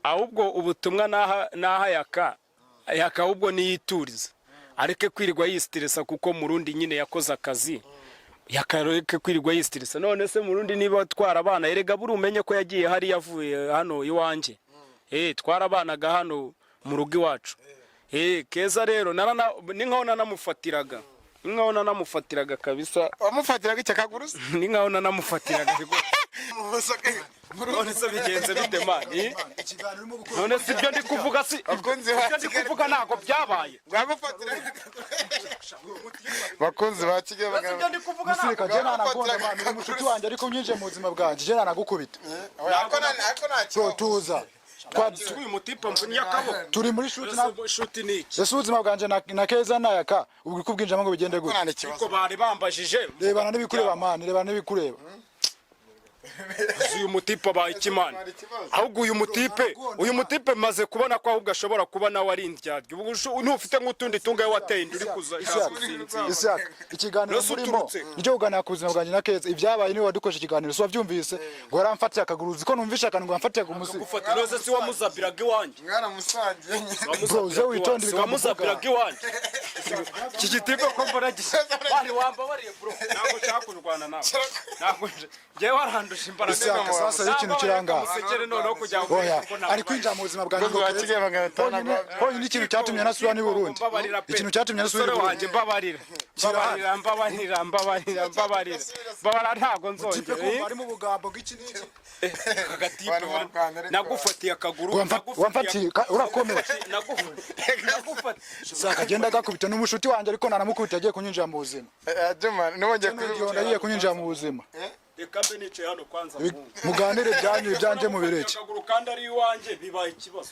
ahubwo ubutumwa naha yaka ubwo niyituriza areke kwirirwa yistressa kuko murundi nyine yakoze akazi yakareke kwirirwa yistressa none se murundi niba twara abana erega buri umenye ko yagiye hari yavuye hano iwanje twarabanaga hano mu rugo iwacu KEZA rero ni nkaho nanamufatiraga kabisa wamufatiraga iki akaguru ni nkaho nanamufatiraga none se bigenze bite mani none se ibyo ndi kuvuga ntago byabaye bakunzi ba Kigali musirika je nanagonda mani umushuti wanjye ariko nyinje mu buzima bwanjye je nanagukubita tuza uyu mutipa mvuni yakabo turi muri shuti niki ese ubuzima bwanjye na KEZA nayaka ubwo kubwinjamo ngo bigende gute ko bari bambajije rebana n'ibikureba mani rebana n'ibikureba uyu mutipe ba ikimana ahubwo uyu mutipe maze kubona ko ahubwo ashobora kuba nawe ari indyaryo ntufite nk'utundi tungaye wateye uri kuza Isaka ikiganiro murimo nicyo kuganira ku buzima bwanjye na KEZA ibyabaye niwe wadukoje ikiganiro so wabyumvise ngo yaramfatiye akaguru uziko numvisha akantu ngo yamfatiye ku musi gufata nose si wamuzabiraga iwanjye mwana musangiye uze witonde wamuzabiraga iwanjye iki gitipe ko mbona bari wamba bariye bro ntabwo nshaka kurwana nawe ntabwo ngewe warandusha imbaraga sasa ikintu kiranga ari kwinjira mu buzima bwanjye ngo ikintu cyatumye nasubira ni Burundi ikintu cyatumye nasubira wanjye mbabarira ntago nzongera ari mu bugambo bw'iki n'iki nagufatiye akaguru wamfatiye urakomeye saka genda gakubita n'umushuti wanjye ariko nanamukubita agiye kunyinjira mu buzima ngiye kunyinjira mu buzima reka mbe nicaye hano kwanza muganire byanyu ibyanje mu bireke akaguru kandi ari iwanjye bibaye ikibazo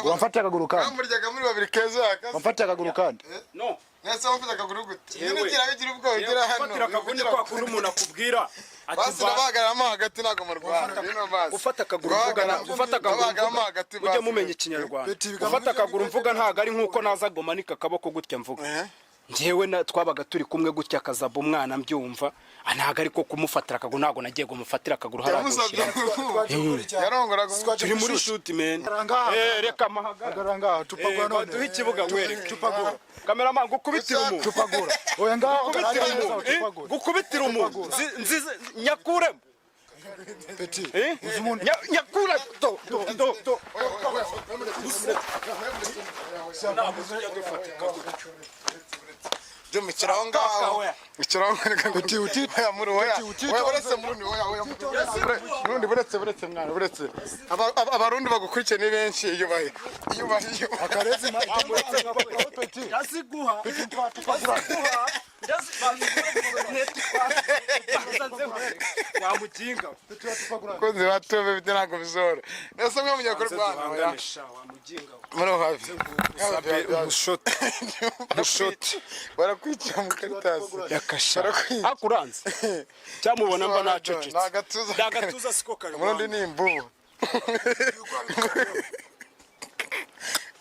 wamfatiye akaguru kandi amuryaga muri babiri KEZA wamfatiye akaguru kandi no nese wafite akaguru gute nyine bigira ubwo ugira hano ufatira akaguru kwa kundi umuntu akubwira ati bagaramo hagati nago mu Rwanda bino bazi ufata akaguru hagati ujye mumenya ikinyarwanda ufata akaguru mvuga ntago ari nkuko naza gomanika akaboko gutya mvuga ngewe twabaga turi kumwe gutya akazaba umwana mbyumva ntago ariko kumufatira akaguru ntago nagiye kumufatira akaguru haragushyira yarongoraga turi muri shoot man reka mahagara ngaho tupagura none duhe ikibuga ngwere tupagura cameraman gukubitira umuntu tupagura oya ngaho gukubitira umuntu nyakure petit nyakure Michironga petit uti muri oya uretse murundi murundi buretse mwana buretse abarundi bagukurikiye ni benshi iyo bahe akarezi petit yasiguha petit tupagura wamuginga kunze batobe bitanago bizora nese mwe munyakuru Rwanda wamuginga muri hafi mushoti barakwica mu karitasi yakasha akuranze cyamubona mba nacecetse nagatuza siko kare murundi ni imbubu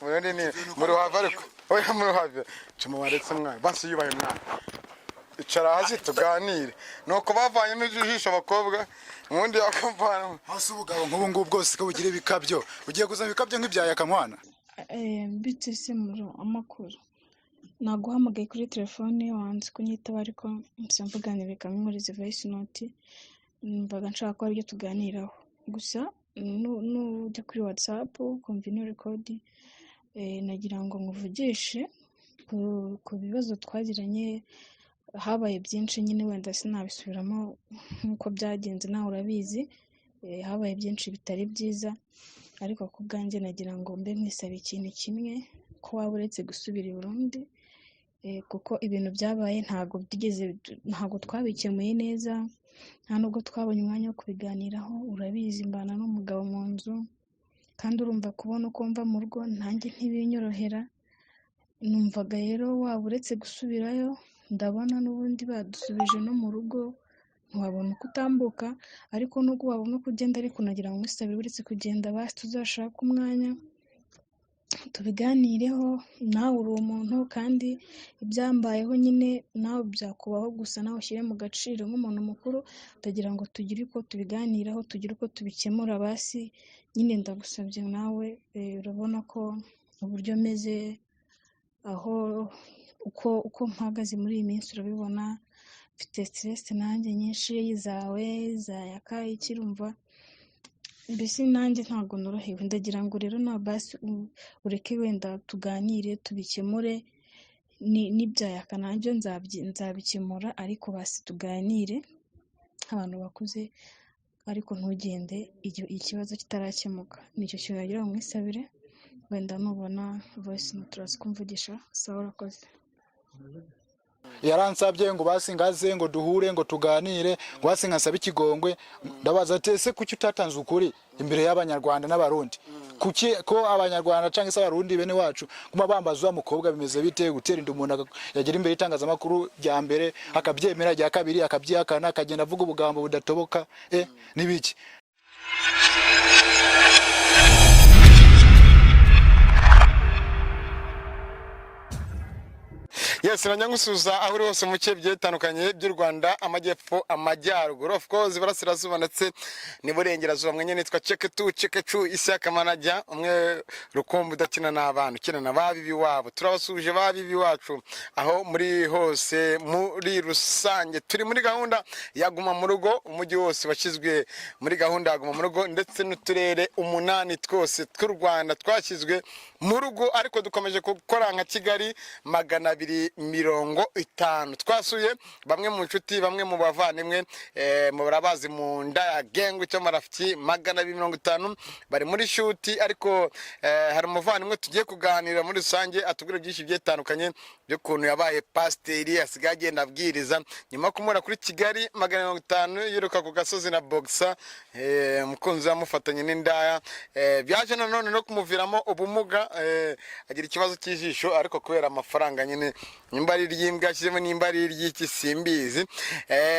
murundi ni muri hafi ariko oya muri hafi cuma baretse mwana basi yubaye mwana icara hasi tuganire nuko bavanyemo ijisho abakobwa mundi yakamvana hasi ubugabo nk'ubu ngubu bwose ko bugira ibikabyo ugiye kuzana ibikabyo nk'ibyaye akamwana mbitse muri amakuru naguhamagaye kuri telefone wanze kunyitaba ariko mvuganira bikamuriza voice note mvaga nshaka ko aribyo tuganiraho gusa n'ujya kuri WhatsApp kumva ino record nagira ngo nkuvugishe ku bibazo twagiranye habaye byinshi nyine wenda sinabisubiramo nkuko byagenze nawe urabizi habaye byinshi bitari byiza ariko ku bwanjye nagira ngo mbe mwisaba ikintu kimwe ko waba uretse gusubira i Burundi kuko ibintu byabaye ntago twabikemuye neza nta nubwo twabonye umwanya wo kubiganiraho urabizi mbana n'umugabo mu nzu kandi urumva kubona uko mva mu rugo ntange ntibinyorohera numvaga rero waba uretse gusubirayo ndabona n'ubundi badusubije no mu rugo ntiwabona uko utambuka ariko nubwo wabona uko ugenda ariko nagira ngo mwisabire uretse kugenda basi tuzashaka umwanya tubiganireho, nawe uri umuntu kandi ibyambayeho nyine nawe byakubaho, gusa nawe ushyire mu gaciro nk'umuntu mukuru, utagira ngo tugire uko tubiganiraho, tugire uko tubikemura. Basi nyine ndagusabye nawe, urabona ko uburyo meze, aho uko mpagaze muri iyi minsi urabibona, mfite stress nanjye nyinshi zawe za yaka ikirumva, mbese nanjye ntabwo norohewe. Ndagira ngo rero na basi ureke wenda tuganire tubikemure, n'ibya yaka nanjye nzabikemura, ariko basi tuganire abantu bakuze, ariko ntugende ikibazo kitarakemuka. Nicyo kintu nagira ngo mwisabire, wenda nubona voice note turaza kumvugisha. Sawa, urakoze. Yaransabye ngo basi ngaze ngo duhure ngo tuganire, ngo basi nkansaba ikigongwe. Ndabaza ati ese kuki utatanze ukuri imbere y'abanyarwanda n'abarundi? Kuki ko abanyarwanda cyangwa se abarundi bene wacu kuma bambaza umukobwa bimeze bite, gutera inda umuntu yagira imbere itangazamakuru rya mbere akabyemera, rya kabiri akabyihakana, akagenda avuga ubugambo budatoboka nibiki? Yes, nanyangusuza aho uri hose mu bice bitandukanye by'u Rwanda, amajyepfo, amajyaruguru, of course iburasirazuba ndetse n'iburengerazuba. Mwenye nitwa Cekecu Isaka Manajya, umwe rukumbi udakina n'abantu, ukina na babibi wabo. Turabasuje babibi wacu aho muri hose muri rusange. Turi muri gahunda ya Guma mu Rugo, umujyi wose washyizwe muri gahunda ya Guma mu Rugo, ndetse n'uturere 8 twose tw'u Rwanda twashyizwe mu rugo, ariko dukomeje gukora nka Kigali 250. Twasuye bamwe mu nshuti, bamwe mu bavandimwe, mu barabazi mu nda ya gengu cyo marafiki 250 bari muri shuti, ariko hari umuvandimwe tugiye kuganira muri rusange atubwira byinshi byetandukanye byo kuntu yabaye pasteri, asigaye agenda abwiriza nyuma kumura kuri Kigali 250 yiruka ku gasozi na boxer, umukunzi yamufatanye n'indaya, byaje nanone no kumuviramo ubumuga, agira ikibazo cy'ijisho, ariko kubera amafaranga nyine nimba ari ry'imbwa cyangwa nimba ari ry'iki simbizi.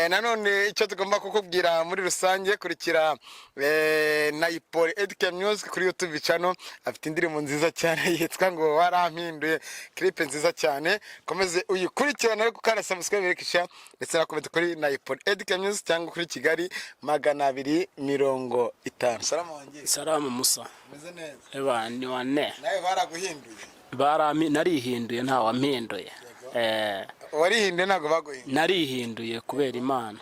Nanone icyo tugomba kukubwira muri rusange, kurikira Nayipoli Education Music kuri YouTube channel, afite indirimbo nziza cyane yitwa ngo warampinduye, clip nziza cyane, komeze uyikurikirana ariko kandi subscribe rekisha, ndetse nakomeze kuri Nayipoli Education Music cyangwa kuri Kigali 250. Salamu Musa. Meze neza? Eba ni wane. Nawe baraguhinduye? Narihinduye, nta wampinduye. Warihinduye ntago baguhinduye? Narihinduye kubera Imana.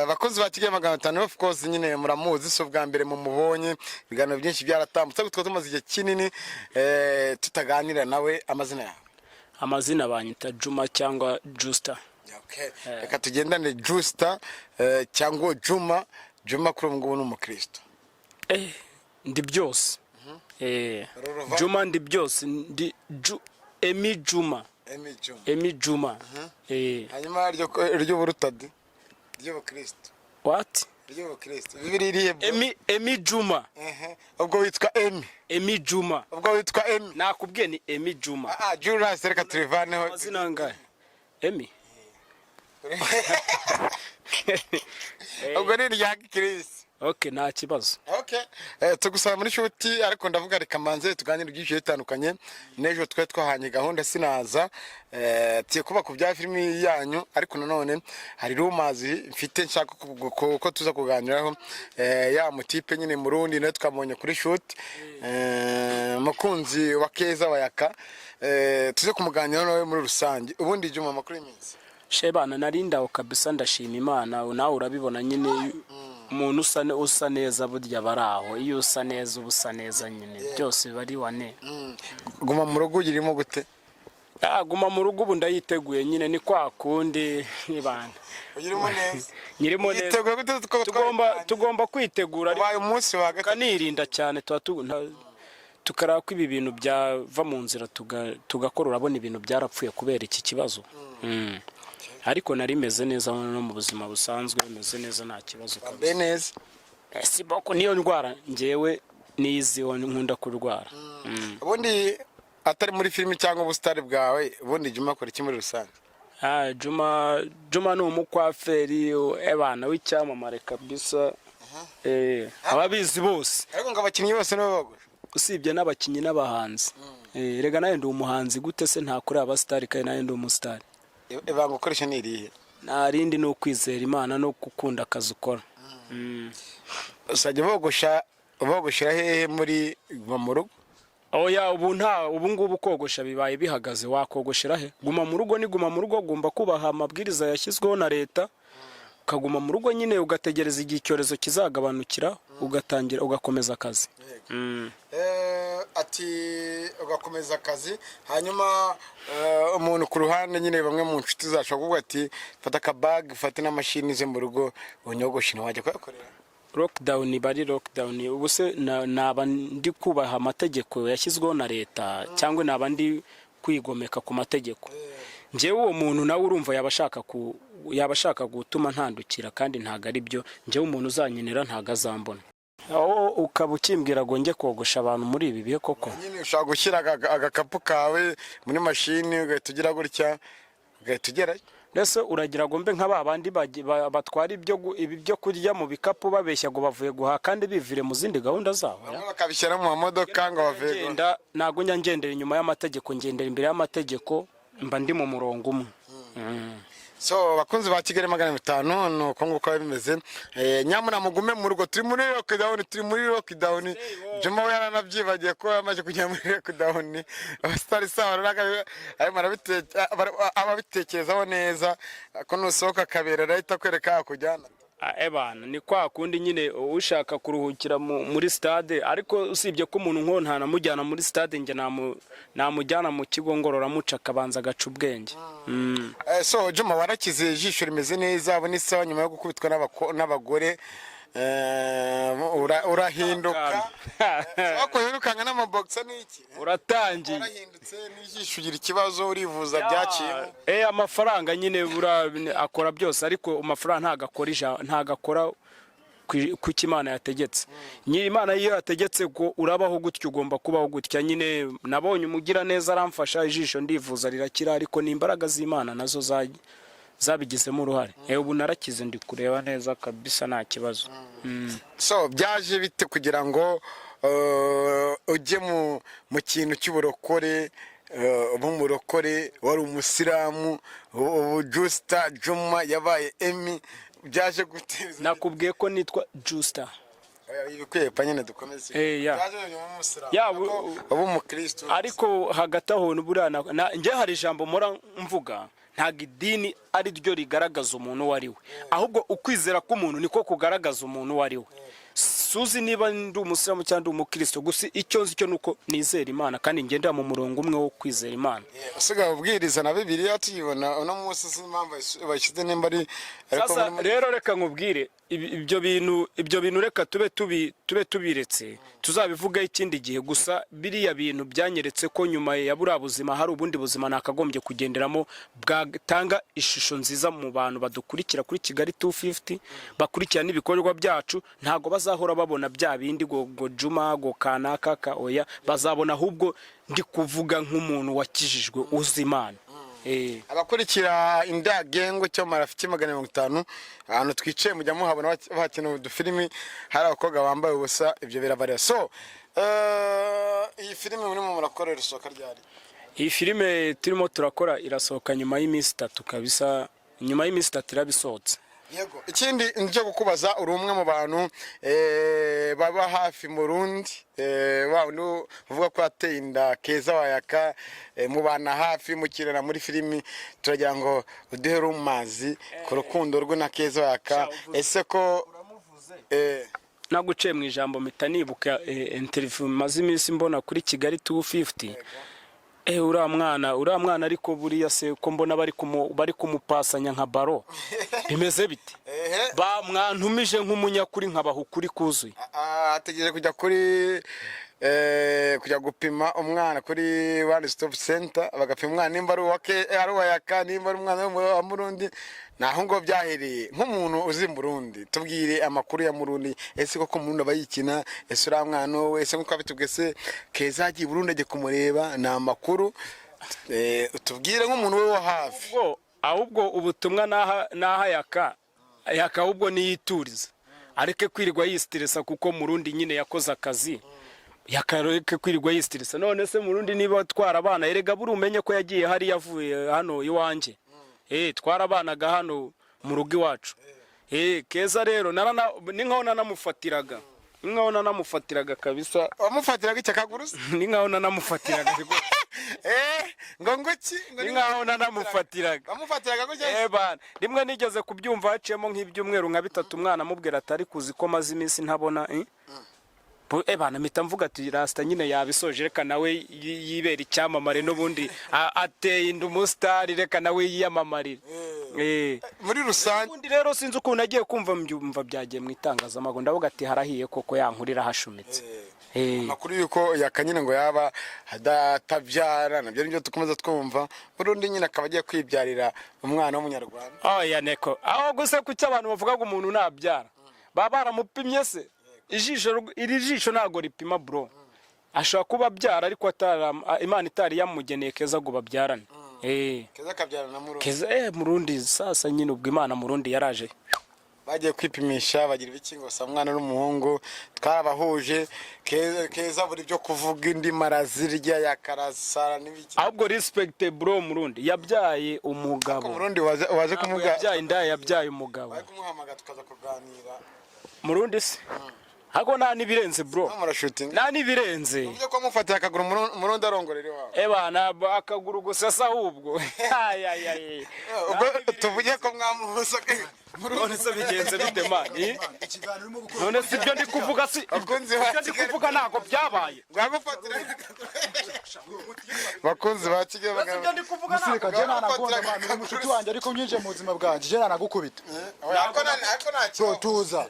Bakozi ba Kigali 500, of course nyine muramuzi, so bwa mbere mu mubonye bigano byinshi byaratambutse, gutwa tumaze igihe kinini tutaganira nawe. Amazina yawe? Amazina banyita Juma cyangwa Justa. Okay, reka tugendane. Justa cyangwa Juma. Juma kuri ngo ni umukristo? Ndi byose. Juma ndi byose, ndi Emi Juma. Emi Juma. Hanyuma ryo burutadi ryo bukristo? What? Ryo bukristo bibiri iriye Emi Juma. Ubwo witwa Emi Juma. Ubwo witwa Emi? Nakubwiye ni Emi Juma. Julius, reka tuvaneho. Amazina ngahe? Emi. Ubwo ni rya Chris. Okay, nta kibazo. Okay, tugusaba muri shuti, ariko ndavuga reka manze tuganire byinshi bitandukanye. Nejo twe twahanye gahunda sinaza, tiye kuba ku bya filimi yanyu, ariko nanone hari rumors mfite nshaka ko tuza kuganiraho, ya mutipe nyine murundi nawe twamubonye kuri shoot, mukunzi wa KEZA wa yaka, tuze kumuganira nawe muri rusange. Ubundi Juma makuru iminsi? Shebana narindaho kabisa, ndashima Imana. Nawe urabibona nyine umuntu usa neza burya baraho, iyo usa neza ubusa neza nyine byose bari wane. Guma mu rugo urimo gute? Guma mu rugo ubu ndayiteguye nyine, ni kwa kundi nibana. Urimo neza? Nyirimo neza. Tugomba kwitegura wabaye umunsi wa gatatu, kanirinda cyane tukaraba ko ibi bintu byava mu nzira tugakora. Urabona ibintu byarapfuye kubera iki kibazo. Ariko nari meze neza no mu buzima busanzwe, meze neza nta kibazo kabisa. Neza. Si boko niyo ndwara ngewe niziho nkunda kurwara. Ubundi atari muri filimi cyangwa ubustari bwawe, ubundi Juma akora iki muri rusange? Juma ni umukwaferi, ebana w'icyamamare kabisa. Ababizi bose. Ariko ngo abakinnyi bose n'abagore? usibye n'abakinnyi n'abahanzi. Rega nawe ndi umuhanzi gute se ntakuri abasitari kandi nawe ndi umusitari. ibanga ukoresha ni irihe? nta rindi ni ukwizera Imana no gukunda akazi ukora. Usajya bogoshira hehe muri mu rugo? Oya ubu ngubu kogosha bibaye bihagaze, wakogoshera he? Guma mu rugo ni guma mu rugo, ugomba kubaha amabwiriza yashyizweho na leta, ukaguma mu rugo nyine ugategereza igihe icyorezo kizagabanukira, ugatangira ugakomeza akazi. Ati ugakomeza akazi, hanyuma umuntu ku ruhande nyine bamwe mu nshuti zacu kuvuga ati fata akabag, fata n'amashini ze mu rugo unyogoshe wajya kuyakorera. Lockdown bari lockdown, ubu se naba ndi kubaha amategeko yashyizweho na leta cyangwa naba ndi kwigomeka ku mategeko? Njyewe uwo muntu nawe urumva yabashaka gutuma ntandukira, kandi ntago ari byo. Njyewe umuntu uzanyenera ntago azambona. Aho ukaba ukimbwira ngo njye kogosha abantu muri ibi bihe koko? Nyine ushaka gushyira agakapu kawe muri mashini ugahita ugira gutya ugahita ugerayo. Ndetse uragira ngo mbe nk'abandi batwara ibyo kurya mu bikapu babeshya ngo bavuye guhaha kandi bivire mu zindi gahunda zabo. Bakabishyira mu mamodoka ngo bavuye. Ntago njya ngendera inyuma y'amategeko, ngendera imbere y'amategeko, mba ndi mu murongo umwe. So bakunzi ba Kigali 500 nuko nguko bimeze. Nyamuna mugume mu rugo, turi muri lockdown. Juma we yaranabyibagiye ko amaje kujya muri lockdown. Abastari sawa ababitekerezaho neza ko nusohoka kabera rahita kwereka kujyana. Ebana ni kwa kundi nyine ushaka kuruhukira muri stade, ariko usibye ko umuntu nko ntanamujyana muri stade, nge namujyana mu kigo ngororamuco akabanza agaca ubwenge. So Juma warakize ijisho rimeze neza, abo ni sawa nyuma yo gukubitwa n'abagore. Urahinduka wako yirukanga n'amaboxa n'iki uratangiye urahindutse n'ijisho ugira ikibazo urivuza byaciye. Amafaranga nyine akora byose, ariko amafaranga ntagakora ku Imana yategetse. Nyiri Imana iyo yategetse ko urabaho gutyo ugomba kubaho gutya. Nyine nabonye umugira neza aramfasha, ijisho ndivuza rirakira, ariko ni imbaraga z'Imana nazo zabigizemo uruhare. Ubu narakize ndi kureba neza kabisa nta kibazo. So byaje bite kugira ngo ujye mu kintu cy'uburokore, umurokore wari umusilamu, Justa Juma yabaye Emi, byaje guteza? Nakubwiye ko nitwa Justa. Ibikwepa nyine dukomeze. Byaje mu musilamu abo mu Kristo, ariko hagati aho nje hari ijambo mora mvuga, ntago idini ari ryo rigaragaza umuntu wari we, ahubwo ukwizera k'umuntu niko kugaragaza umuntu wari we. Suzi niba ndi umusilamu cyangwa umukristo, gusa icyo nzi cyo nuko nizera Imana kandi ngendera mu murongo umwe wo kwizera Imana. Usigaye ubwiriza na Bibiliya tuyibona uno munsi impamvu bashyize nimba ari. Sasa rero reka nkubwire ibyo bintu reka tube tubiretse, tuzabivuga ikindi gihe. Gusa biriya bintu byanyeretse ko nyuma ya buriya buzima hari ubundi buzima nakagombye kugenderamo bwatanga ishusho nziza mu bantu badukurikira kuri Kigali 250, bakurikira n'ibikorwa byacu. Ntago bazahora babona bya bindi ngo Juma ngo kanaka oya, bazabona ahubwo ndi kuvuga nk'umuntu wakijijwe uzi Imana. Abakurikira inda gengo cyo marafiki 550 ahantu twicaye mujya muhabona bakina udufilimi, hari abakobwa bambaye ubusa, ibyo birabarira. So iyi filime muri mu murakorera isohoka ryari? Iyi filime turimo turakora irasohoka nyuma y'iminsi 3 kabisa, nyuma y'iminsi 3 irabisohotse. Yego, ikindi nje kukubaza, uri umwe mu bantu baba hafi mu Burundi, uvuga ko wateye inda KEZA wayaka, mubana hafi mukirana muri filimi, turagira ngo uduhe rumazi ku rukundo rwe na KEZA wayaka. Ese ko naguciye mu ijambo mpita nibuka interview maze iminsi mbona kuri Kigali 250. Uriya mwana ariko buriya se ko mbona bari kumupasanya nka baro, bimeze bite? Mwantumije nk'umunyakuri nkabaha ukuri kuzuye. Ategereje kujya gupima umwana kuri One Stop Center, bagapima umwana nimba ari uwayaka nimba ari umwana wa Murundi. Naho ngo byahereye nk'umuntu uzi Murundi, tubwire amakuru ya Murundi. Ese koko Murundi abayikina? Ese uriya mwana we ese nkuko abitubwese KEZA agiye Burundi agiye kumureba? Ni amakuru utubwire nk'umuntu we wa hafi. Ahubwo ubutumwa naha yaka ahubwo niyituriza, areke kwirirwa yistressa kuko Murundi nyine yakoze akazi. yakareke kwirirwa yistirisa. None se murundi niba twara abana erega buri umenye ko yagiye hari yavuye hano iwanje twarabanaga hano mu rugo iwacu. Keza rero ni nkaho nanamufatiraga kabisa. Wamufatiraga iki akaguru? Ni nkaho nanamufatiraga ngo nguki ni nkaho nanamufatiraga. Wamufatiraga gutya? Bana rimwe nigeze kubyumva haciyemo nk'ibyumweru nka 3 umwana amubwira atari kuzi ko maze iminsi ntabona bana mpita mvuga ati rasta nyine yabisoje reka nawe yibera icyamamare n'ubundi ateye inda umusitari reka nawe yiyamamarire. Muri rusange ubundi rero sinzi ukuntu agiye kumva mbyumva byagiye mu itangazamakuru ndavuga ati harahiye koko yankurira hashumitse. Makuru yuko yakanyine ngo yaba adatabyara nabyo nibyo tukomeza twumva Burundi nyine akaba agiye kwibyarira umwana w'umunyarwanda. Yaneko aho gusa kuki abantu bavuga ngo umuntu nabyara baba baramupimye se iri jisho ntago ripima bro. Ashobora kuba abyara ariko Imana itari yamugeneye Keza ngo babyarane. Keza kabyarana na Murundi. Keza Murundi sasa nyine ubwo Imana Murundi yaraje bagiye kwipimisha bagira ibiki ngo sa mwana n'umuhungu twarabahuje. Keza buri byo kuvuga indi marazirya yakarasara n'ibiki. Ahubwo respect bro Murundi yabyaye umugabo. Murundi waje kumuga yabyaye inda yabyaye umugabo. Bari kumuhamaga tukaza kuganira. Murundi se hako nta nibirenze bro. Nta nibirenze. Uvye ko amufatiye akaguru Murundi arongorere wawe. Bana akaguru gusasa ahubwo. Ubwo tuvuge ko mwamuhuza Murundi se bigenze bite mani? None si byo ndi kuvuga si. Bakunzi ndi kuvuga ntago byabaye. Mwamufatira bakunzi ba Kigali bagana. Musirika je nanagonda mani umushuti wanje ariko nyinje mu buzima bwanje je nanagukubita. Ariko nta tuza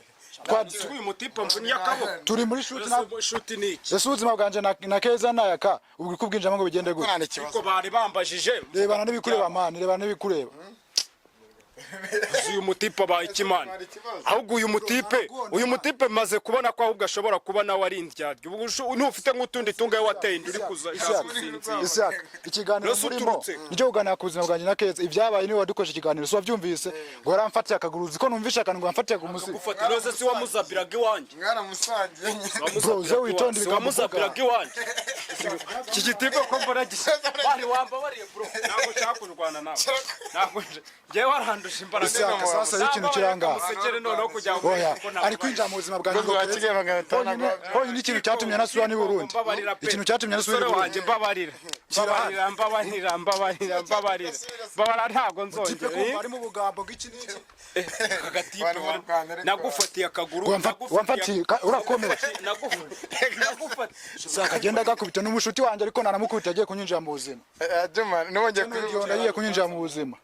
uyu mutipa mvunya kabo turi muri shuti niki ese ubuzima bwanje na Keza nayaka ubwo kubwinjamo ngo bigende gute ko bari bambajije rebana n'ibikureba mani rebana n'ibikureba uyu mutipa ba ikimana ahubwo uyu mutipe maze kubona ko ahubwo ashobora kuba nawe ari indyaryo ubu ufite nk'utundi tungaye wateye uri kuza Isaac ikiganiro murimo nicyo kuganira ku buzima bwanjye na Keza ibyabaye niwe wadukoresha ikiganiro so wabyumvise ngo yaramfatiye akaguru uziko numvisha akantu ngo yamfatiye ku musi gufatira rose si wamuzabiraga iwanjye mwana musangiye bro zo witonde bikamuzabiraga iwanjye iki gitipe ko mbona gisa bari wambabariye bro ntabwo nshaka kurwana nawe ntabwo ngiye warandusha imbaraga sasa ikintu kiranga musekere noneho kujya ari kwinjira mu buzima bwanjye honyine ikintu cyatumye nasubira ni Burundi ikintu cyatumye nasubira wanjye mbabarira ntabwo nzongera ari mu bugambo bw'iki n'iki nagufatiye akaguru wamfatiye urakomera sakagenda gakubita n'umushuti wanjye ariko naramukubita agiye kunyinjira mu buzima nongeye agiye kunyinjira mu buzima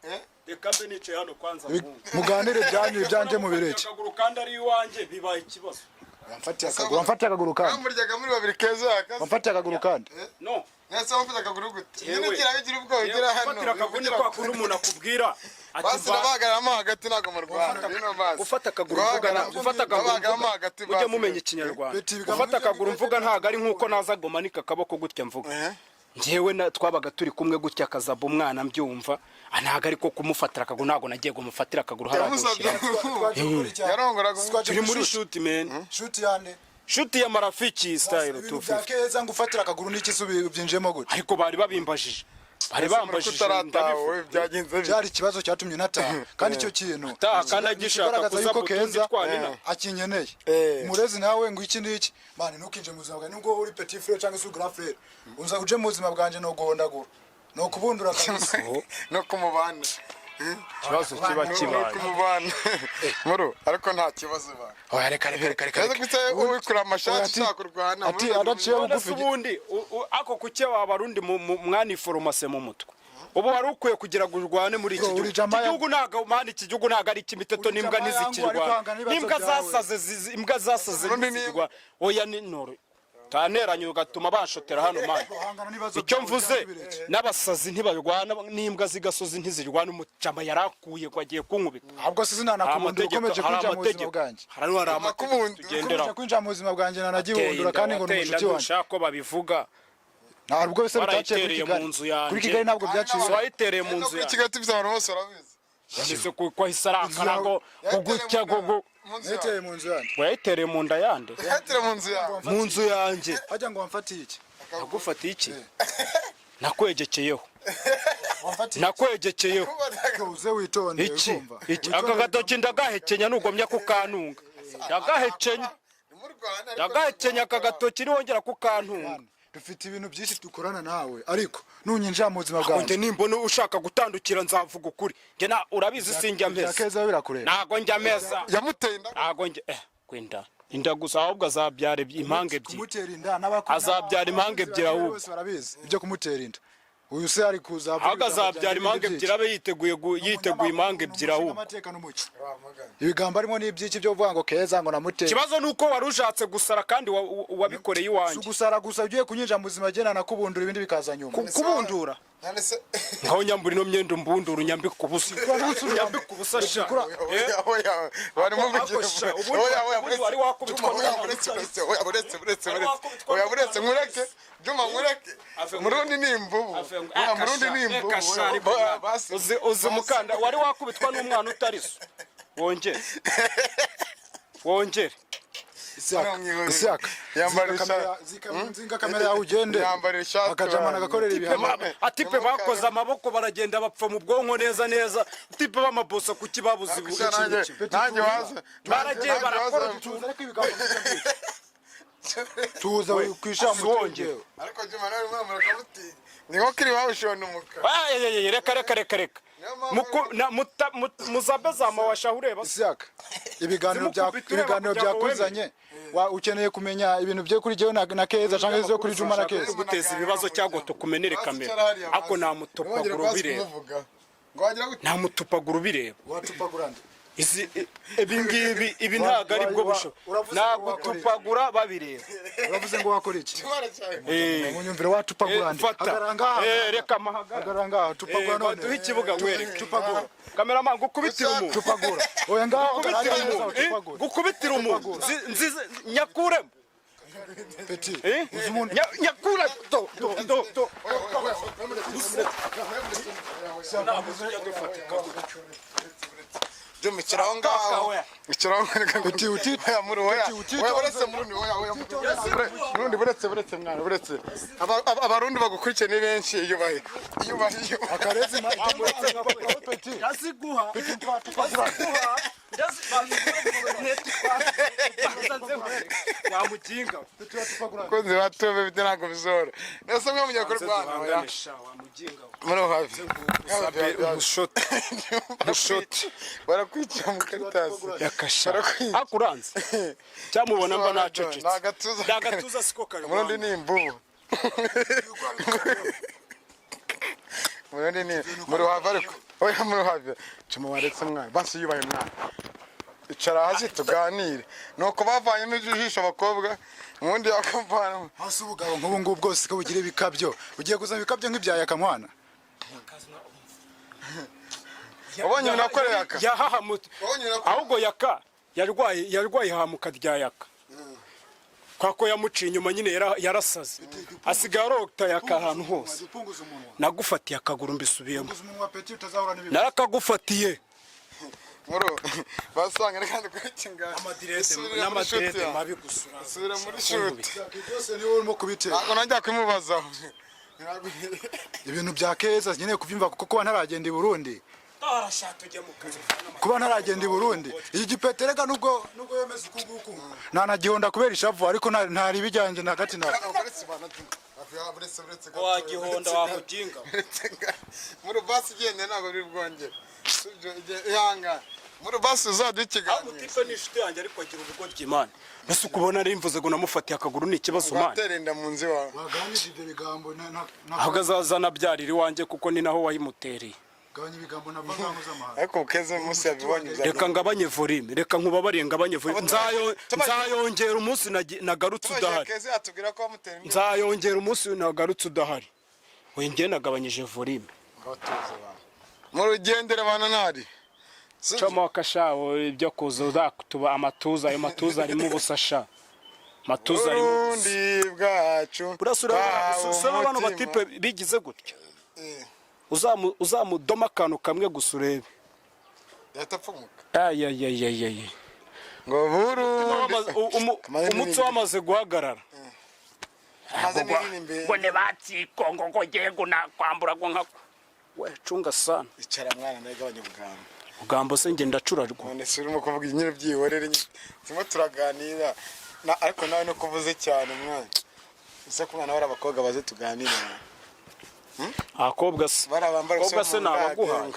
reka mbe nicaye hano kwanza muganire byanyu byanje mu bireke akaguru kandi ari iwanjye bibaye ikibazo wamfatiye akaguru kandi bamuryaga muri babiri Keza wamfatiye akaguru kandi no nese wamfatiye akaguru gute nyine bigira ubwo ugira hano fatira akaguru kwa kundi umuntu akubwira basi bagaramo hagati nago mu Rwanda bino basi gufata akaguru hagati ujye mumenya ikinyarwanda gufata akaguru mvuga ntago ari nkuko naza gomanika akaboko gutya mvuga njyewe twabaga turi kumwe gutya akazaba umwana mbyumva ntago ariko kumufatira akaguru ntago nagiye gumufatira akaguru yarongoraga turi muri shoot man shoot ya marafiki style tuvuga Keza ngufatira akaguru n'iki subi byinjemo gute ariko bari babimbajije bari bambajije byari ikibazo cyatumye nataha kandi icyo kintu kandi agishaka yuko Keza akinyeneye umurezi nawe ngo iki n'iki mani ntukinje mu buzima bwawe nubwo uri petit frère cyangwa se grand frère unza uje mu buzima bwanje no guhondagura no kubundura kabisa no kumubana kibazo kiba kibaye kumubana muru ariko nta kibazo ba oya reka ubikura amashati sakurwana ati adaciye bugufi ubundi ako kuke abarundi mwani formation mu mutwe ubu wari ukwiye kugira ngo urwane muri iki gihugu ntago mani iki gihugu ntago ari kimiteto n'imbwa ntizikirwa n'imbwa zasaze nizikirwa oya ni noro taneranye ugatuma banshotera hano mani icyo mvuze n'abasazi ntibarwana n'imbwa zigasozi ntizirwana umucama yarakuye kwagiye kunkubita ahubwo sizina nakubundi ukomeje kwinjira mu buzima bwanjye hari amakubundi tugendera kwinjira mu buzima bwanjye nanagihundura kandi ngo n'umushuti wanjye ushaka babivuga ntabwo bise bitaciye kuri Kigali ntabwo byaciye bayitereye mu nzu ya Kigali tufite abantu bose barabizi yise kwa isarakara ngo kugutya Yateye mu nzu yanjye. wayitereye mu nda yande Yatire mu nzu yawe. mu nzu yanjye Hajya ngo wamfatiye iki? nagufatiye iki nakwegekeyeho Wamfatiye nakwegekeyeho uze witonde iki ukumva. iki aka gatoki ndagahekenya nugomya kukantunga ndagahekenya ndagahekenya aka gatoki niwongera kukantunga Dufite ibintu byinshi dukorana nawe ariko nunyinjira mu buzima bwawe. nge nimbona ushaka gutandukira nzavuga ukuri nge urabizi sinjya meza KEZA birakureba. ntago njya meza Yamuteye inda. ntago njya kwenda inda gusa ahubwo azabyara impanga ebyiri Kumutera inda n'abakuru. azabyara impanga ebyiri ahubwo Bose barabizi ibyo kumutera inda. Uyu se ari kuzavuga. ahubwo azabyara impanga ebyiri abe yiteguye impanga ebyiri ahubwo Amateka n'umuco. Ibigambo arimo n'ibyiki byo kuvuga ngo KEZA ngo namutera. ikibazo nuko wari ushatse gusara kandi wabikoreye iwanjye Gusara gusa ugiye kunyinjira mu buzima gena nakubundura ibindi bikaza nyuma. kubundura ngaho nyambura ino myenda umbundura unyambika ubusa unyambika ubusa sha Barimo Sha, ubundi wari wakubitwa buretse nkureke Juma nkureke Murundi ni imvubu Murundi ni imvubu uzi mukanda wari wakubitwa n'umwana utari so wongere Isaka. Yambara Zinga kamera yawe ugende. Yambara ishati. Akajamana gakorera ibihano. atipe bakoze amaboko baragenda bapfa mu bwonko neza tipe bamabosa kuki babuze nanjye waza baragiye barakora Tuza kwisha mu wongere ariko Juma nawe mwamara kabuti ni nko kiri wawushona umuka reka muzabe zamawasha ureba Isaka. Ibiganiro byakuzanye. Ukeneye kumenya ibintu byo kuri jewe na KEZA cyangwa zo kuri Juma na KEZA. guteza ibibazo cyago tukumenere kamera ako nta mutupaguru bireba nta mutupaguru bireba Watupagurande. ibi ntago ari bwo busho nagutupagura babireba Uravuze ngo wakora iki? eh Munyumvire watupagurande. fata reka amahagarara Agaranga tupagura none. duhe ikibuga nkwereke tupagura kameraman gukubitira umuntu Tupagura. Oya ngaho tupagura. gukubitira umuntu nyakuremo Petit. nyakura Juma kironga ikironga reka Petit uti. muri oya uretse Murundi oya Murundi buretse mwana buretse abarundi bagukurikiye ni benshi iyo bahe Akarezi Petit. yaziguha wamuginga kunze batobe bite ntago bizora nese mwe munyakuru Rwanda oya muri hafi umushoti barakwicira mu karitasi yakasha akuranze cyamubona mba nacecetse nagatuza siko kare Murundi ni imvubu Murundi ni muri hafi ariko oya muri hafi Juma waretse mwana basi yubaye mwana icara hasi tuganire nuko bavanyemo ijisho abakobwa ubundi yakavana Hasi ubugabo nk'ubu ngubu bwose ko bugira ibikabyo. Ugiye kuzana ibikabyo nk'ibya yakamwana. ubonye nakoreye aka yahahamutse ahubwo yaka yarwaye hamuka rya yaka kwako yamuciye inyuma nyine yarasaze asigaye arota yaka ahantu hose nagufatiye akaguru mbisubiyemo narakagufatiye Muro basanga kandi kwikinga n'amadirede mabi gusura sura muri shoot Byose niwe urimo kubitera. ntabwo najya kumubaza Ibintu bya KEZA nkeneye kubyumva kuko ntaragenda i Burundi. Kuba ntaragenda i Burundi. Iyi gipeterega nubwo yemeza ukuguku. Ntanagihonda kubera ishavu ariko ntari bijyanje na gati na. wagihonda wamuginga muri basi gende ntabwo biri bwongere ihanga muri basi uzadukiga mutipe nishite yanjye ariko agira urugo ry'Imana mbese ukubona ari imvuze ngo namufatiye akaguru ni ikibazo Imana waterinda mu nzi wawe Waganije ibyo bigambo ahubwo azazana byarira iwanjye kuko ni naho wayimutereye gabanya ibigambo navanga z'amahanga. ariko KEZA musi yabibonye reka ngabanye volume reka nkubabariye ngabanye volume nzayongera umunsi nagarutse udahari KEZA atubwira ko wamutera nzayongera umunsi nagarutse udahari wengeye nagabanyije volume mu rugendere bana ntari camo akashawo ibyo kuza tuba amatuza ayo matuza arimo ubusasha matuza arimo Burundi bwacu burasura abantu batipe bigize gutya uzamudoma akantu kamwe gusa urebe yatapfumuka ngo Burundi umutsi wamaze guhagarara amaze n'imbere ngo ne batsiko ngo yego nakwambura ngo nka we cunga sana icara mwana ndagabanya ubugamba ugambo se nge ndacurarwa none se urimo kuvuga inyine byihorere turimo turaganira ariko nawe no kuvuze cyane mwana ese ko mwana abakobwa baze tuganira akobwa se nabaguhaye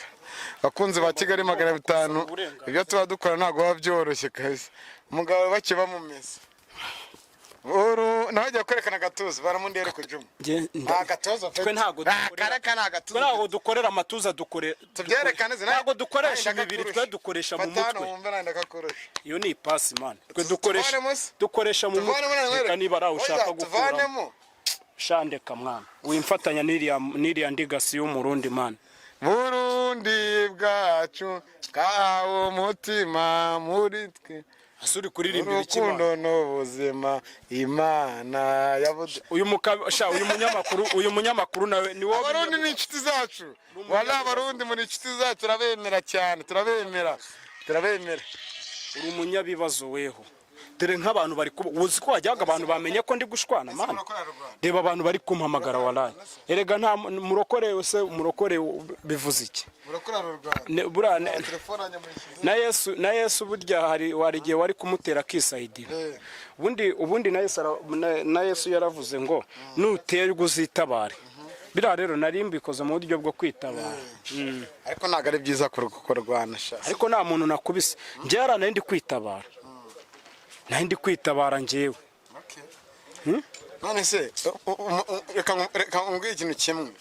bakunze ba Kigali 500 ibyo tuba dukora ntago baba byoroshye kazi umugabo bake bamumeze naho jya kwerekana agatuza baramundere kujuma agatuza twe ntago dukorera amatuza tubyerekane ntago dukoresha imibiri twe dukoresha mu mutwe iyo ni ipasi man twe dukoresha mu mutwe niba ari ushaka gukuramo shandeka mwana wimfatanya n'iriya ndigasi y'umurundi man Burundi bwacu kawo umutima muri twe asuri kuririmbira ikima urukundo n'ubuzima Imana yabuze uyu munyamakuru nawe ni wowe Abarundi ni inshuti zacu wala Abarundi muri inshuti zacu turabemera cyane turabemera uri umunyabibazo weho dore nk'abantu bari uzi ko wajyaga abantu bamenye ko ndi gushwana mana reba abantu bari kumpamagara walaye erega nta umurokore bivuze iki na Yesu burya hari igihe wari kumutera kisayidira ubundi na Yesu yaravuze ngo nuterwa uzitabare bira rero nari mbikoze mu buryo bwo kwitabara ariko ntago ari byiza kurwana ariko nta muntu nakubise njye ndi kwitabara ndi kwitabara njyewe none se reka umbwire ikintu kimwe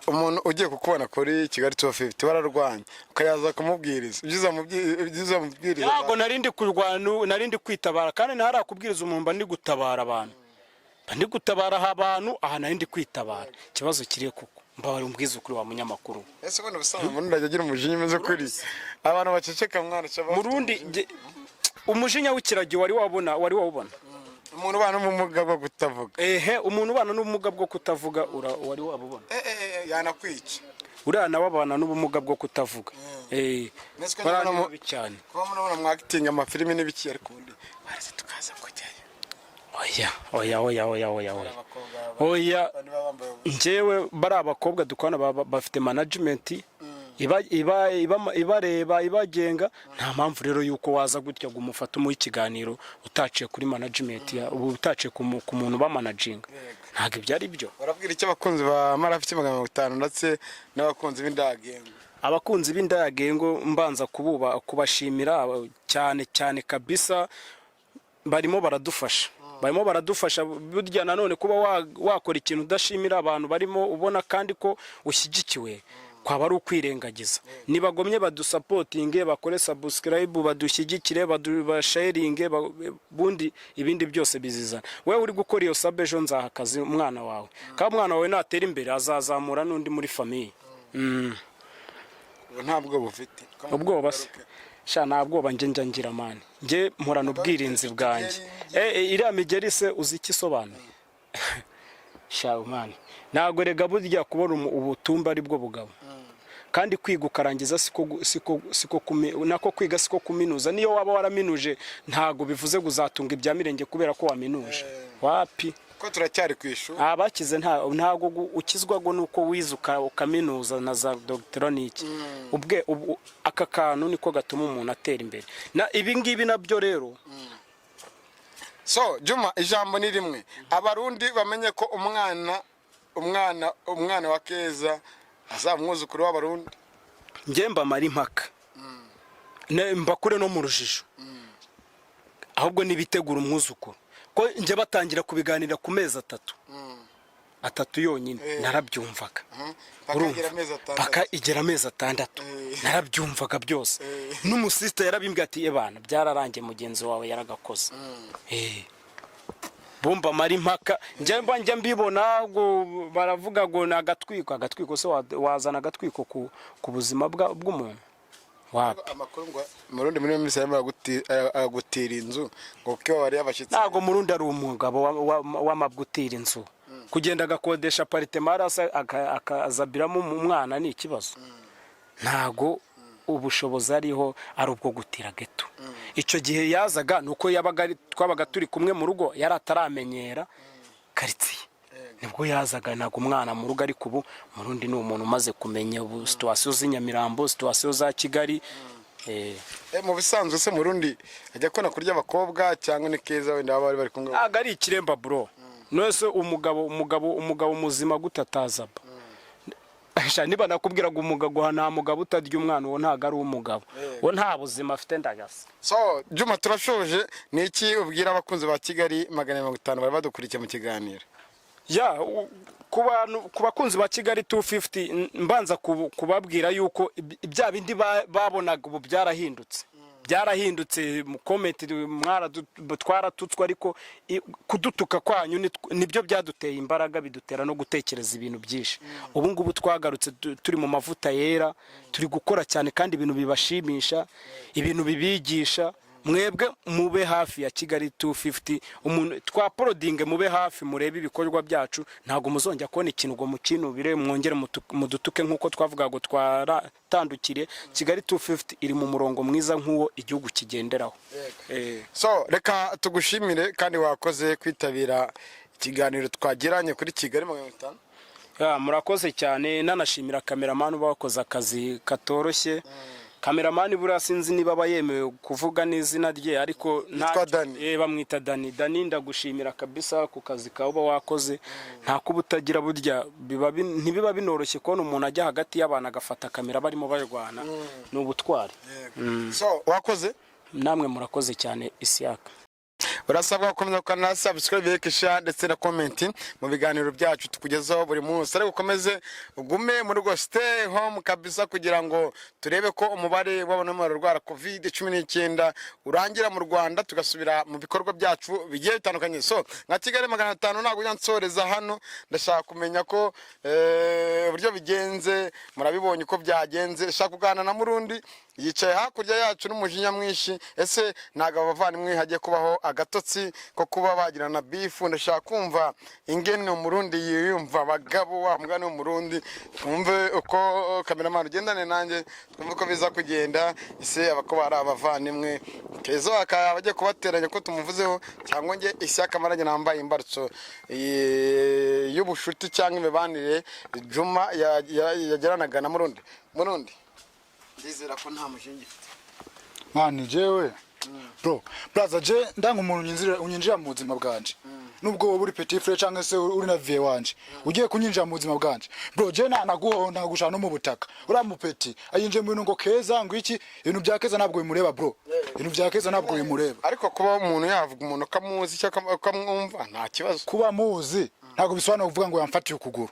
umuntu ugiye kukubona kuri Kigali 250 bararwanya ukayaza kumubwiriza ibyiza mubwiriza ntabwo narindi kurwana narindi kwitabara kandi ntarakubwiriza umuntu ndi gutabara abantu ndi gutabara abantu aha narindi kwitabara ikibazo kiriye kuko mbabara umbwiza ukuri wa munyamakuru ese ko n'ubusanzwe umuntu ndagira umujinya umeze kuri abantu baceceka mwana cyaba murundi umujinya w'ikiragi wari wawubona umuntu ubana n'ubumuga bwo kutavuga umuntu ubana n'ubumuga bwo kutavuga wari wabubona yanakwica uriya nawe abana n'ubumuga bwo kutavuga baranamubi cyane kuba murabona mwakitinga amafilimi n'ibiki ariko ubundi baraze tukaza kujyayo oya njyewe bari abakobwa dukorana bafite management ibareba ibagenga nta mpamvu rero yuko waza gutya ngo umufate umuhe ikiganiro utaciye kuri management utaciye ku muntu bamanaginga ntabwo ibyo ari byo barabwira icyo abakunzi ba Marafiki 500 ndetse n'abakunzi b'indagengo abakunzi b'indagengo mbanza kubashimira cyane kabisa barimo baradufasha burya nanone kuba wakora ikintu udashimira abantu barimo ubona kandi ko ushyigikiwe kwaba ari ukwirengagiza nibagomye badusapotinge bakore subscribe badushyigikire badusharinge bundi ibindi byose bizizana wewe uri gukora iyo sub ejo nzahakazi umwana wawe kandi umwana wawe natera imbere azazamura n'undi muri famille ntabwo bufite ubwoba se sha ntabwoba njye ngira mani njye mporana ubwirinzi bwanjye iriya migeri se uzi iki isobanuye sha mani ntabwo rega burya kubona ubutumba ari bwo bugabo kandi kwiga ukarangiza nako kwiga siko kuminuza niyo waba waraminuje ntago bivuze guzatunga ibya mirenge kubera ko waminuje wapi ko turacyari kwishura abakize ntago ukizwago nuko wize ukaminuza na za doctoraniki aka kantu niko gatuma umuntu atera imbere na ibi ngibi nabyo rero so Juma ijambo ni rimwe abarundi bamenye ko umwana wa KEZA azamwuzukuru w'abarundi njye mbamara impaka mbakure no mu rujijo ahubwo nibitegura umwuzukuru ko njye batangira kubiganira ku mezi atatu yonyine narabyumvaga paka igera amezi 6 narabyumvaga byose n'umusista yarabimbwiye ati ebana byararangiye mugenzi wawe yaragakoze bomba mari impaka njye mbibona ngo baravuga ngo agatwiko se wazana agatwiko ku buzima bw'umuntu amakuru ngo murundi muri misi agutira inzu ngo kiba wari yabashitse ntago murundi ari umugabo w'amabgutira inzu kugenda agakodesha apartment arasa akazabiramo umwana ni ikibazo ntago ubushobozi ariho ari ubwo gutira geto. Icyo gihe yazaga nuko twabaga turi kumwe mu rugo yari ataramenyera karitsiye, nibwo yazaga naga umwana mu rugo, ariko ubu murundi ni umuntu umaze kumenya ubu situwasiyo z'inyamirambo, situwasiyo za Kigali. Mu bisanzwe se murundi ajya kona kurya abakobwa cyangwa ni KEZA wenda bari bari kumwe? Ari ikiremba bro, nose umugabo muzima gutatazaba. Niba nakubwiraga umugabo nta mugabo utarya umwana, uwo ntago ari umugabo, uwo nta buzima afite ndagasa. So Juma, turashoje, ni iki ubwira abakunzi ba Kigali 150 bari badukurikiye mu kiganiro? Ku bakunzi ba Kigali 250 mbanza kubabwira yuko ibya bindi babonaga ubu byarahindutse mu comment twaratutswe, ariko kudutuka kwanyu nibyo byaduteye imbaraga, bidutera no gutekereza ibintu byinshi. Ubu ngubu twagarutse turi mu mavuta yera, turi gukora cyane kandi ibintu bibashimisha, ibintu bibigisha. Mwebwe mube hafi ya Kigali 250, umuntu twa aploading mube hafi, murebe ibikorwa byacu, ntago muzongera kubona ikintu ngo mukinubire mwongere mudutuke nkuko twavuga ngo twaratandukire. Kigali 250 iri mu murongo mwiza nk'uwo igihugu kigenderaho. So reka tugushimire kandi wakoze kwitabira ikiganiro twagiranye kuri Kigali 150. Murakoze cyane, nanashimira cameraman bakoze akazi katoroshye. Cameraman buriya sinzi niba bayemewe kuvuga n'izina rye, ariko bamwita Dani. Ndagushimira kabisa ku kazi kawe wakoze, nta kuba utagira burya ntibiba binoroshye kubona umuntu ajya hagati y'abantu agafata kamera barimo barwana, ni ubutwari. So wakoze, namwe murakoze cyane. Isiyaka urasabwa gukomeza kuri subscribe, share ndetse na comment mu biganiro byacu tukugezaho buri munsi. Ariko ukomeze ugume muri go stay home kabisa, kugira ngo turebe ko umubare w'abana barwara COVID-19 urangira mu Rwanda, tugasubira mu bikorwa byacu bigiye bitandukanye. So nka Kigali 500 ntabwo nyansoreza hano, ndashaka kumenya ko uburyo bigenze murabibonye ko byagenze. Ndashaka kuganira na Murundi yicaye hakurya yacu n'umujinya mwinshi. Ese ntago abavandimwe hagiye kubaho agatotsi ko kuba bagirana bifu? Ndashaka kumva ingene Umurundi yiyumva, abagabo wa mugani w'Umurundi, twumve uko cameraman ugendane nanjye, twumve ko biza kugenda. Ese abako bari abavandimwe KEZA bagiye kubateranya ko tumuvuzeho, cyangwa nge Ishyaka maranye nambaye imbarutso y'ubushuti cyangwa imibanire Juma yageranaga na Murundi. Ndizera ko nta mushingi ufite. Mani jewe bro, brother je ndanga umuntu unyinjira mu buzima bwanje, nubwo wowe uri petit frère cyangwa se uri na vie wanje, ugiye kunyinjira mu buzima bwanje bro, je naguhonda gushana no mu butaka. Uri mu petit ayinje mu bintu ngo KEZA ngo iki, ibintu bya KEZA ntabwo bimureba bro, ibintu bya KEZA ntabwo bimureba. Ariko kuba umuntu yavuga umuntu kamuzi cyangwa kamwumva nta kibazo. Kuba muzi ntabwo bisobanura kuvuga ngo yamfatiye ukuguru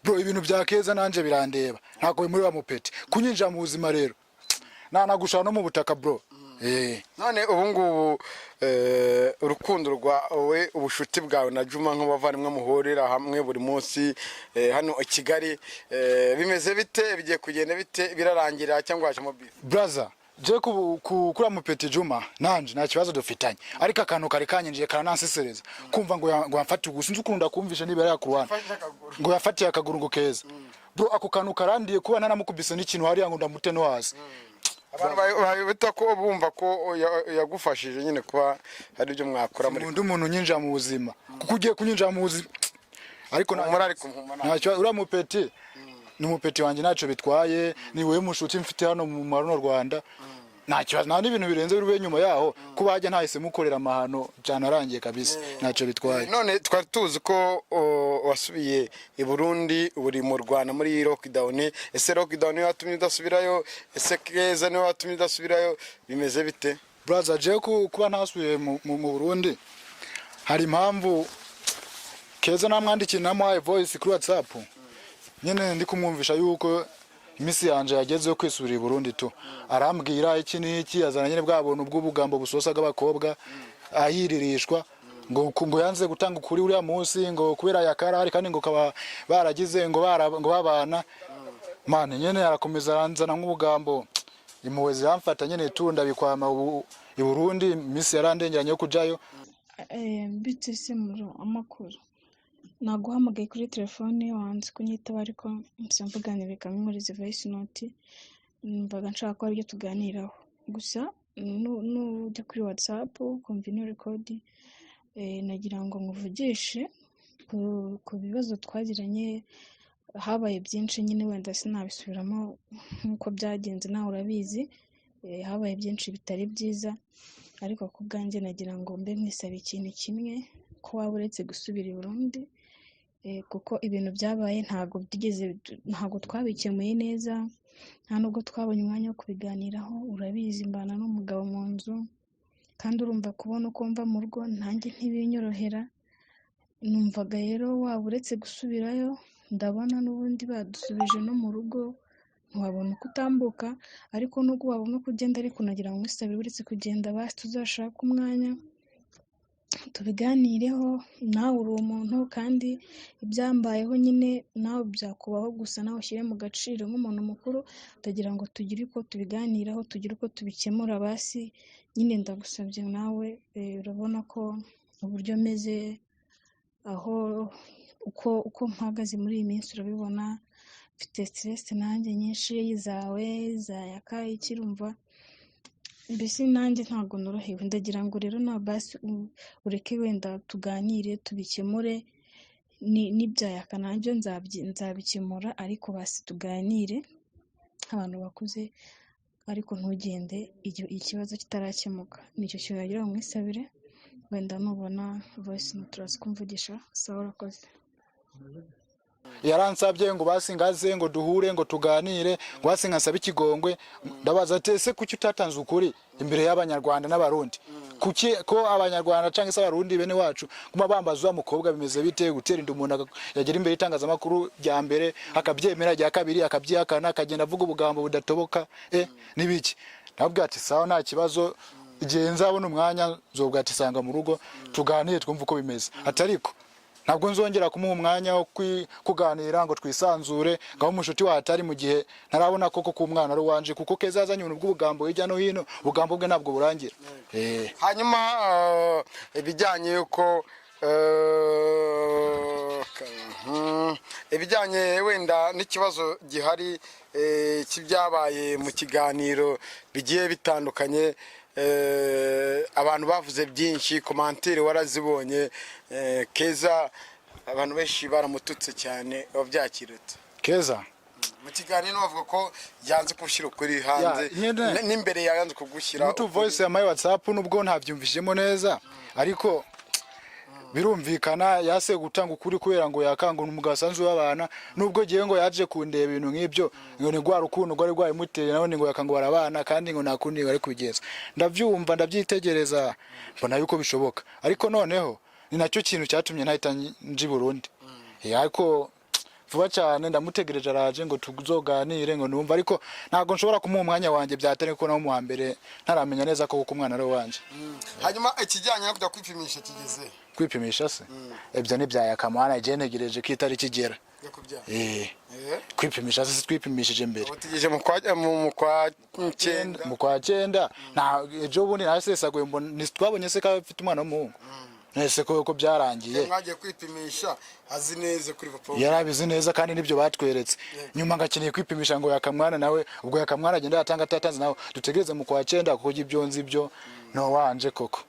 bro. Ibintu bya KEZA nanje birandeba, ntabwo bimureba mu petit. Kunyinjira mu buzima rero nagushana no mu butaka bro. None ubu ngubu urukundo rwawe, ubushuti bwawe na Juma nk'abavandimwe muhorera hamwe buri munsi hano i Kigali, bimeze bite? Bigiye kugenda bite? Birarangira cyangwa haje mobile? Brother je kura mu petit Juma nanje nta kibazo dufitanye, ariko akantu kari kanyinjiye karanansesereza kumva ngo yamfatiye ugusu. Nzi ukunda kumvisha nibera yakurwana ngo yafatiye akaguru ngo KEZA bro. Ako kantu karandiye kuba naramukubise n'ikintu hariya ngo ndamute no hasi. Abantu bita ko bumva ko yagufashije nyine kuba hari ibyo mwakora muri umuntu nyinjira mu buzima, kuko ugiye kunyinjira mu buzima. Ariko ntacyo uri mu petit, ni mu petit wanjye ntacyo bitwaye. Ni wewe mushuti mfite hano mu Maruno Rwanda, ntacyo nta n'ibintu birenze uri nyuma yaho kuba hajya ntahise mukorera amahano cyanarangiye kabisa, ntacyo bitwaye. None twari tuzi ko wasubiye i Burundi, uri mu Rwanda muri lockdown. Ese lockdown yatumye udasubirayo? Ese KEZA niwe watumye udasubirayo? Bimeze bite brother? Je kuba ntasubiye mu Burundi hari impamvu. KEZA namwandikiye namuhaye voice kuri WhatsApp, nyene ndi kumwumvisha yuko imisi yanje yageze yo kwisubira i Burundi tu. Arambwira iki n'iki, azana nyene bwa buntu bw'ubugambo busosaga abakobwa ayiririshwa ngo yanze gutanga ukuri uriya munsi ngo kubera yakara ari, kandi ngo kaba baragize ngo babana. Mane nyene arakomeza aranzana nk'ubugambo, impuhwe ziramfata nyene tu ndabikwama i Burundi. Imisi yarandengeranye yo kujayo. Bitse muro amakuru naguhamagaye kuri telefone wanze kunyitaba, ariko mvuganire kamwe muri voice note numvaga nshaka ko aribyo tuganiraho gusa nujya kuri WhatsApp ukumva ino record nagira ngo nkuvugishe ku bibazo twagiranye habaye byinshi nyine wenda sinabisubiramo nkuko byagenze nawe urabizi habaye byinshi bitari byiza ariko ku bwanjye nagira ngo mbe nkisaba ikintu kimwe ko waba uretse gusubira i Burundi kuko ibintu byabaye ntago twabikemuye neza nta nubwo twabonye umwanya wo kubiganiraho urabizi mbana n'umugabo mu nzu kandi urumva kubona uko mva mu rugo nanjye ntibinyorohera numvaga rero waba uretse gusubirayo ndabona n'ubundi badusubije no mu rugo ntiwabona uko utambuka ariko nubwo wabona uko ugenda ariko nagira ngo mwisabire uretse kugenda basi tuzashaka umwanya tubiganireho nawe uri umuntu kandi ibyambayeho nyine nawe byakubaho gusa nawe ushyire mu gaciro nk'umuntu mukuru ndagira ngo tugire uko tubiganiraho tugire uko tubikemura basi nyine ndagusabye nawe urabona ko uburyo meze aho uko mpagaze muri iyi minsi urabibona mfite stress nanjye nyinshi zawe za yaka ikirumva mbese nanjye ntabwo norohewe ndagira ngo rero na basi ureke wenda tuganire tubikemure n'ibya yaka nanjye nzabikemura ariko basi tuganire abantu bakuze ariko ntugende ikibazo kitarakemuka nicyo kintu nagira ngo mwisabire wenda nubona voice note turaza kumvugisha sawa urakoze yaransabye ngo basingaze ngo duhure ngo tuganire ngo basingasaba ikigongwe ndabaza ese kuki utatanze ukuri imbere y'abanyarwanda n'abarundi kuki ko abanyarwanda cyangwa se abarundi bene wacu kuma bambaza umukobwa bimeze bite gutera inda umuntu yagera imbere itangazamakuru rya mbere akabyemera rya kabiri akabyihakana akagenda avuga ubugambo budatoboka nibiki nabwo ati sawa nta kibazo igihe nzabona umwanya nzobwa ati sanga mu rugo tuganire twumva uko bimeze atariko ntabwo nzongera kumuha umwanya wo kuganira ngo twisanzure ngaho umushuti watari mu gihe ntarabona koko ku mwana ari wanje kuko KEZA yazanye ibintu bw'ubugambo hirya no hino ubugambo bwe ntabwo burangira hanyuma ibijyanye yuko ibijyanye wenda n'ikibazo gihari cy'ibyabaye mu kiganiro bigiye bitandukanye abantu bavuze byinshi komantire warazibonye KEZA abantu benshi baramututse cyane wabyakirutse KEZA mu kiganiro bavuga ko yanze kushyira ukuri hanze n'imbere yanze kugushyira mutu voice ya my WhatsApp nubwo ntabyumvishemo neza ariko birumvikana yase gutanga ukuri kubera ngo yakanga umugasanzu w'abana nubwo giye ngo yaje kundeba ibintu nk'ibyo ngo ni gwa rukundo rwari rwayimuteye nawe ngo yakanga barabana kandi ngo nakundi bari kubigeza ndavyumva ndabyitegereza mbona yuko bishoboka ariko noneho ni nacyo kintu cyatumye ntahita nji Burundi ariko vuba cyane ndamutegereje araje ngo tuzoganire ngo numva ariko ntago nshobora kumuha umwanya wanje byatare ko nawo mu mbere ntaramenya neza ko umwana ari wanje hanyuma ikijyanye no kujya kwipimisha kigeze kwipimisha se ibyo ni byayakamana je ntegereje ko itari kigera kwipimisha se twipimishije mbere utigije mu kwa cyenda na ejo bundi nasesaguye mbona twabonye se ka afite umwana w'umuhungu nese ko byarangiye mwagiye kwipimisha azi neza kuri vaporo yarabizi neza kandi nibyo batweretse nyuma ngakeneye kwipimisha ngo yakamwana nawe ubwo yakamwana agenda yatanga atatanze nawe dutegereze mu kwa 9 kuko ibyo nzi byo no wanje koko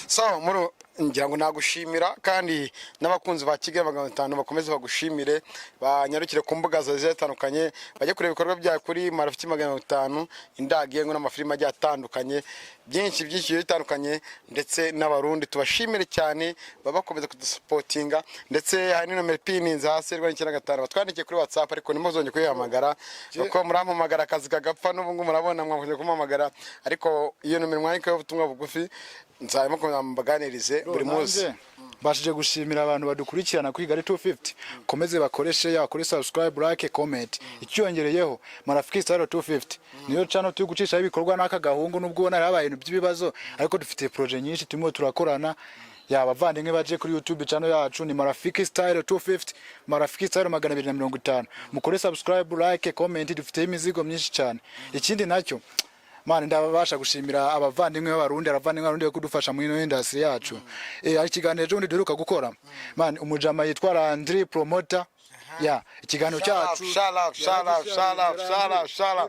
so muro ngira ngo nagushimira kandi n'abakunzi ba Kigali 500 bakomeze bagushimire banyarukire ku mbuga zitandukanye bajye kureba ibikorwa bya kuri marafiki 500 indagiyengo n'amafilime ajya atandukanye byinshi bitandukanye ndetse n'abarundi tubashimire cyane babakomeza kudusuportinga ndetse hari numeri pin hasi 25 batwandikiye kuri WhatsApp ariko nimuzonye kuyihamagara kuko murampamagara akazi kagapfa n'ubungu murabona mwakoze kumamagara ariko iyo numeri mwandikaho ubutumwa bugufi nzarimo kumbaganirize buri munsi bashije gushimira abantu badukurikirana kuri Kigali 250 komeze bakoreshe kuri subscribe like comment icyongereyeho marafiki style 250 niyo channel turi gucisha ibikorwa n'akagahungu nubwo ubona habaye ibintu by'ibibazo ariko dufite project nyinshi turimo turakorana yabavandimwe baje kuri YouTube channel yacu ni marafiki style 250 marafiki style 250 mukore subscribe like comment dufite imizigo myinshi cyane ikindi nacyo mani ndabasha gushimira abavandimwe b'abarundi yo kudufasha mu ino industry yacu ari kiganiro cyo ndiruka gukora mani umujama yitwa Landry promoter ya ikiganiro cyacu shala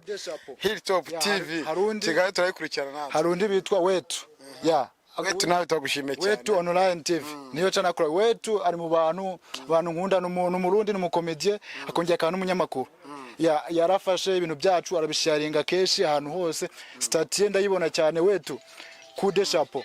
Hilltop TV kigali turayikurikirana natwe hari undi bitwa wetu ya wetu nawe turagushimiye cyane wetu online TV niyo cyane akora wetu ari mu bantu nkunda n'umurundi n'umukomedie akongera akaba n'umunyamakuru yarafashe ibintu byacu arabisharinga keshi ahantu hose stati ndayibona cyane wetu kude chapeau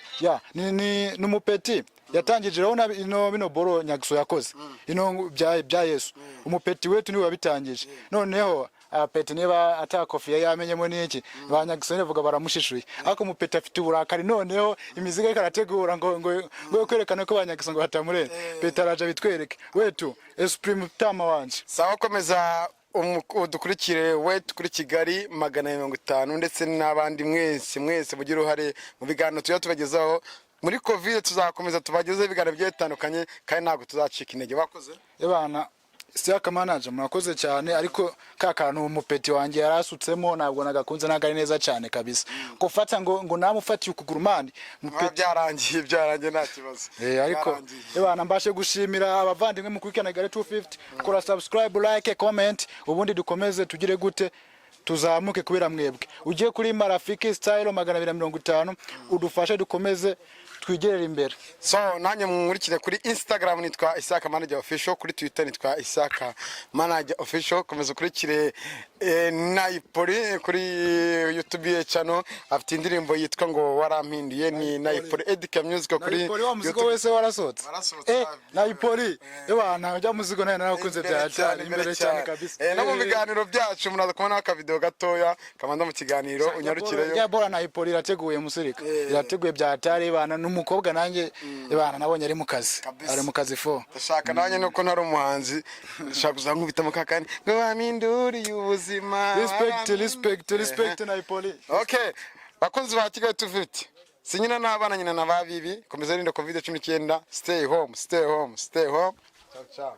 ni numupeti yatangije rero bino boro nyagiso yakoze ino bya Yesu umupeti wetu niwe wabitangije noneho apeti niba atakofiya yamenyemo niki banyagiso nevuga baramushishuye ariko umupeti afite uburakari noneho imizigo ikarategura ngo kwerekana ko banyagiso ngo batamurene petaraje bitwereke wetu esprit mutama wanje sawa komeza dukurikire wetu kuri Kigali 150 ndetse n'abandi mwese mugira uruhare mu biganiro tubagezaho muri covid tuzakomeza tubagezeho ibiganiro bigiye bitandukanye kandi ntabwo tuzacika intege wakoze bana Siaka manager murakoze cyane ariko kakantu umupeti wanjye yarasutsemo ntabwo nagakunze nagari neza cyane kabisa gufata ngo namufatiye ukuguru mani mupeti byarangiye nta kibazo ariko bana mbashe gushimira abavandimwe mu kwikana gare 250 kora subscribe like comment ubundi dukomeze tugire gute tuzamuke kubera mwebwe ujye kuri marafiki style 250 udufashe dukomeze twigerera imbere so nanjye mwurikire kuri Instagram nitwa Isaka Manager Official kuri Twitter nitwa Isaka Manager Official komeza kurikire Naipoli kuri YouTube channel afite indirimbo yitwa ngo warampindiye ni Naipoli Edika Music kuri Naipoli wa muziko wese warasotse Naipoli bana ujya muziko nayo narakunze cyane imbere cyane kabisa no mu biganiro byacu munaza kubona aka video gatoya kamanda mu kiganiro unyarukireyo ya bora Naipoli irateguye musirika irateguye byatari bana umukobwa nanjye ibana nabonye ari mu kazi fo ndashaka nanjye nuko ntari umuhanzi ndashaka kuzankubita mu kakani ngo baminduri y'ubuzima respect Naipoli okay bakunzi ba Kigali 250 sinyina n'abana nyina nababibi komeza rinda covid-19 stay home ciao